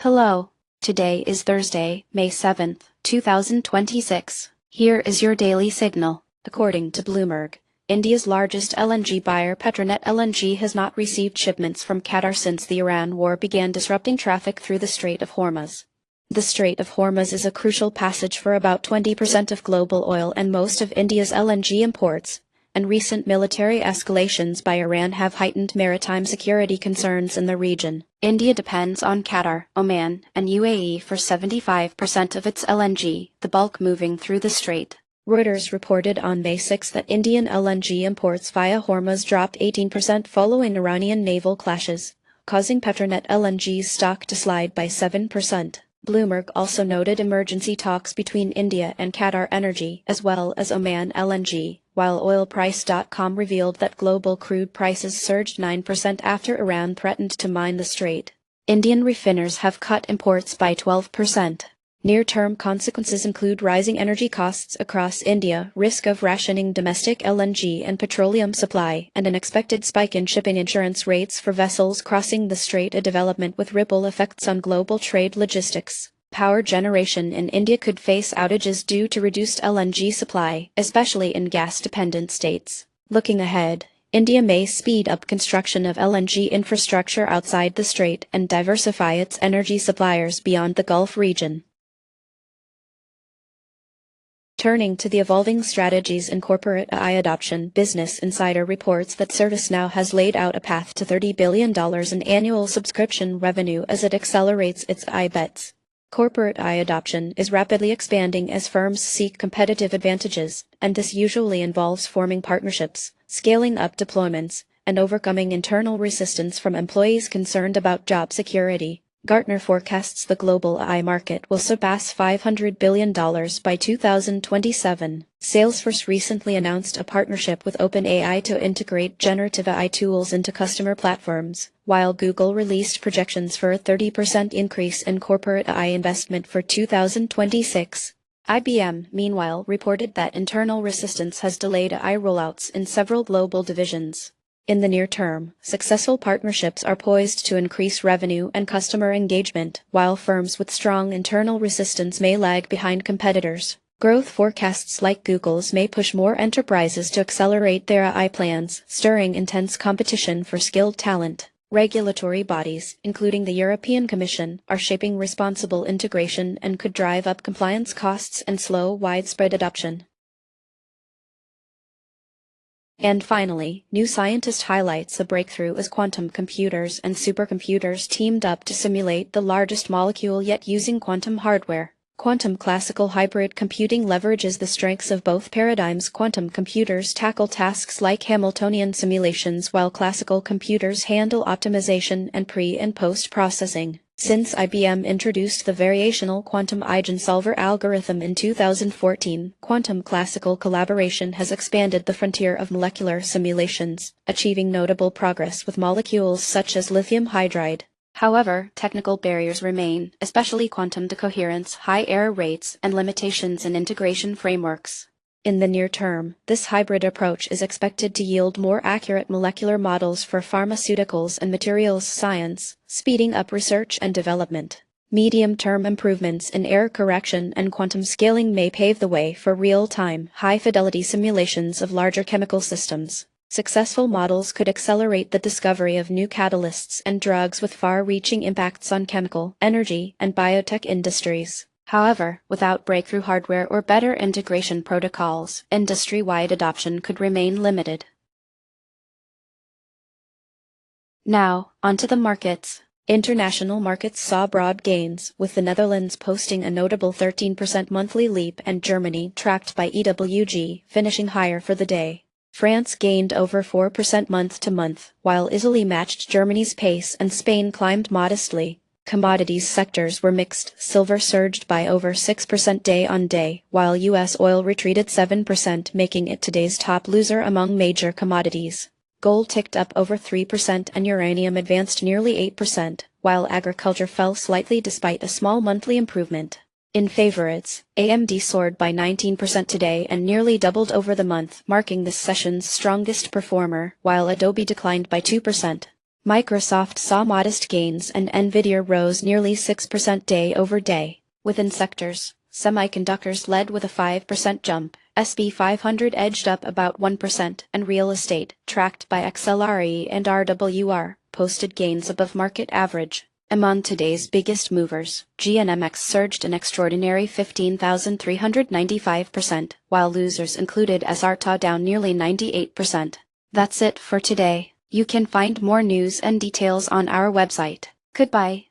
Hello. Today is Thursday, May 7th, 2026. Here is your daily signal. According to Bloomberg, India's largest LNG buyer Petronet LNG has not received shipments from Qatar since the Iran war began disrupting traffic through the Strait of Hormuz. The Strait of Hormuz is a crucial passage for about 20% of global oil and most of India's LNG imports, and recent military escalations by Iran have heightened maritime security concerns in the region. India depends on Qatar, Oman, and UAE for 75% of its LNG, the bulk moving through the strait. Reuters reported on May 6 that Indian LNG imports via Hormuz dropped 18% following Iranian naval clashes, causing Petronet LNG's stock to slide by 7%. Bloomberg also noted emergency talks between India and Qatar Energy as well as Oman LNG, while oilprice.com revealed that global crude prices surged 9% after Iran threatened to mine the strait. Indian refiners have cut imports by 12%. Near-term consequences include rising energy costs across India, risk of rationing domestic LNG and petroleum supply, and an expected spike in shipping insurance rates for vessels crossing the strait, a development with ripple effects on global trade logistics. Power generation in India could face outages due to reduced LNG supply, especially in gas-dependent states. Looking ahead, India may speed up construction of LNG infrastructure outside the strait and diversify its energy suppliers beyond the Gulf region. Turning to the evolving strategies in corporate AI adoption, Business Insider reports that ServiceNow has laid out a path to $30 billion in annual subscription revenue as it accelerates its AI bets. Corporate AI adoption is rapidly expanding as firms seek competitive advantages, and this usually involves forming partnerships, scaling up deployments, and overcoming internal resistance from employees concerned about job security. Gartner forecasts the global AI market will surpass $500 billion by 2027. Salesforce recently announced a partnership with OpenAI to integrate generative AI tools into customer platforms, while Google released projections for a 30% increase in corporate AI investment for 2026. IBM, meanwhile, reported that internal resistance has delayed AI rollouts in several global divisions. In the near term, successful partnerships are poised to increase revenue and customer engagement, while firms with strong internal resistance may lag behind competitors. Growth forecasts like Google's may push more enterprises to accelerate their AI plans, stirring intense competition for skilled talent. Regulatory bodies, including the European Commission, are shaping responsible integration and could drive up compliance costs and slow widespread adoption. And finally, New Scientist highlights a breakthrough as quantum computers and supercomputers teamed up to simulate the largest molecule yet using quantum hardware. Quantum classical hybrid computing leverages the strengths of both paradigms. Quantum computers tackle tasks like Hamiltonian simulations while classical computers handle optimization and pre- and post-processing. Since IBM introduced the variational quantum eigensolver algorithm in 2014, quantum classical collaboration has expanded the frontier of molecular simulations, achieving notable progress with molecules such as lithium hydride. However, technical barriers remain, especially quantum decoherence, high error rates, and limitations in integration frameworks. In the near term, this hybrid approach is expected to yield more accurate molecular models for pharmaceuticals and materials science, speeding up research and development. Medium-term improvements in error correction and quantum scaling may pave the way for real-time, high-fidelity simulations of larger chemical systems. Successful models could accelerate the discovery of new catalysts and drugs with far-reaching impacts on chemical, energy, and biotech industries. However, without breakthrough hardware or better integration protocols, industry-wide adoption could remain limited. Now, onto the markets. International markets saw broad gains, with the Netherlands posting a notable 13% monthly leap and Germany, tracked by EWG, finishing higher for the day. France gained over 4% month-to-month, while Italy matched Germany's pace and Spain climbed modestly. Commodities sectors were mixed. Silver surged by over 6% day-on-day, while U.S. oil retreated 7%, making it today's top loser among major commodities. Gold ticked up over 3% and uranium advanced nearly 8%, while agriculture fell slightly despite a small monthly improvement. In favorites, AMD soared by 19% today and nearly doubled over the month, marking this session's strongest performer, while Adobe declined by 2%. Microsoft saw modest gains and Nvidia rose nearly 6% day over day. Within sectors, semiconductors led with a 5% jump, SB 500 edged up about 1%, and real estate, tracked by XLRE and RWR, posted gains above market average. Among today's biggest movers, GNMX surged an extraordinary 15,395%, while losers included SRTA down nearly 98%. That's it for today. You can find more news and details on our website. Goodbye.